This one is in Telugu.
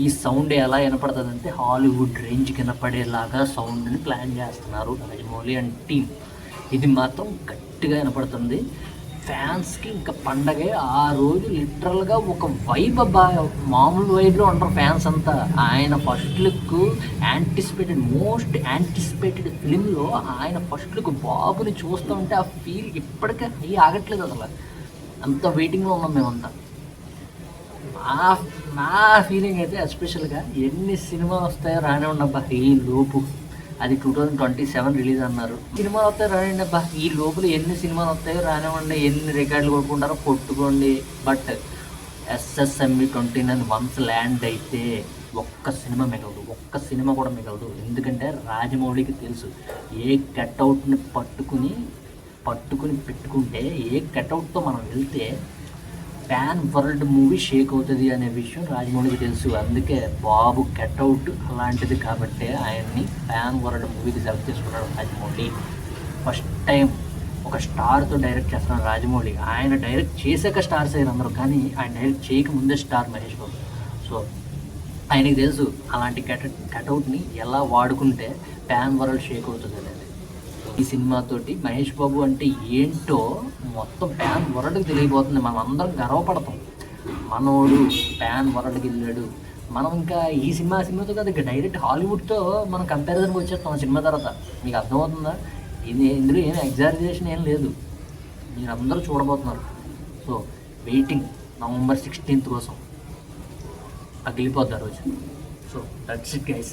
ఈ సౌండ్ ఎలా వినపడుతుందంటే హాలీవుడ్ రేంజ్కి వినపడేలాగా సౌండ్ని ప్లాన్ చేస్తున్నారు రాజమౌళి అండ్ టీమ్. ఇది మాత్రం గట్టిగా వినపడుతుంది. ఫ్యాన్స్కి ఇంకా పండగే ఆ రోజు. లిటరల్గా ఒక వైబ్, మామూలు వైబ్లో ఉంటారు ఫ్యాన్స్ అంతా. ఆయన ఫస్ట్ లుక్ మోస్ట్ యాంటిసిపేటెడ్ ఫిలింలో ఆయన ఫస్ట్ లుక్ బాబుని చూస్తూ ఉంటే ఆ ఫీల్ ఇప్పటికే ఆగట్లేదు అసలు. అంత వెయిటింగ్లో ఉన్నాం మేమంతా. నా ఫీలింగ్ అయితే ఎస్పెషల్గా ఎన్ని సినిమాలు వస్తాయో రానే ఉండబ్బా ఈ లోపు. అది 2027 రిలీజ్ అన్నారు. సినిమాలు వస్తాయో రానండి అబ్బా ఈ లోపల. ఎన్ని సినిమాలు వస్తాయో రానివ్వండి, ఎన్ని రికార్డులు కొట్టుకుంటారో కొట్టుకోండి. బట్ SSME 29 వన్స్ ల్యాండ్ అయితే ఒక్క సినిమా మిగలదు, ఒక్క సినిమా కూడా మిగలదు. ఎందుకంటే రాజమౌళికి తెలుసు ఏ కట్అవుట్ని పట్టుకుని పెట్టుకుంటే, ఏ కట్అవుట్తో మనం వెళ్తే ప్యాన్ వరల్డ్ మూవీ షేక్ అవుతుంది అనే విషయం రాజమౌళికి తెలుసు. అందుకే బాబు కట్అవుట్ అలాంటిది కాబట్టి ఆయన్ని ప్యాన్ వరల్డ్ మూవీకి సెలెక్ట్ చేసుకున్నాడు రాజమౌళి. ఫస్ట్ టైం ఒక స్టార్తో డైరెక్ట్ చేస్తున్నాడు రాజమౌళి. ఆయన డైరెక్ట్ చేసాక స్టార్స్ అయ్యారు అందరూ, కానీ ఆయన డైరెక్ట్ చేయకముందే స్టార్ మహేష్ బాబు. సో ఆయనకి తెలుసు అలాంటి కట్అవుట్ని ఎలా వాడుకుంటే ప్యాన్ వరల్డ్ షేక్ అవుతుంది అనేది. ఈ సినిమాతోటి మహేష్ బాబు అంటే ఏంటో మొత్తం ప్యాన్ వరల్డ్కి తెలియబోతుంది. మనం అందరం గర్వపడతాం, మనోడు ప్యాన్ వరల్డ్కి వెళ్ళాడు. మనం ఇంకా ఈ సినిమాతో కాదు, ఇంకా డైరెక్ట్ హాలీవుడ్తో మనం కంపారిజన్కి వచ్చేస్తాం సినిమా తర్వాత. మీకు అర్థమవుతుందా? ఇందులో ఏం ఎగ్జాజరేషన్ ఏం లేదు, మీరు అందరూ చూడబోతున్నారు. సో వెయిటింగ్ November 16th కోసం. పగిలిపోద్ది ఆ రోజు. So that's it guys.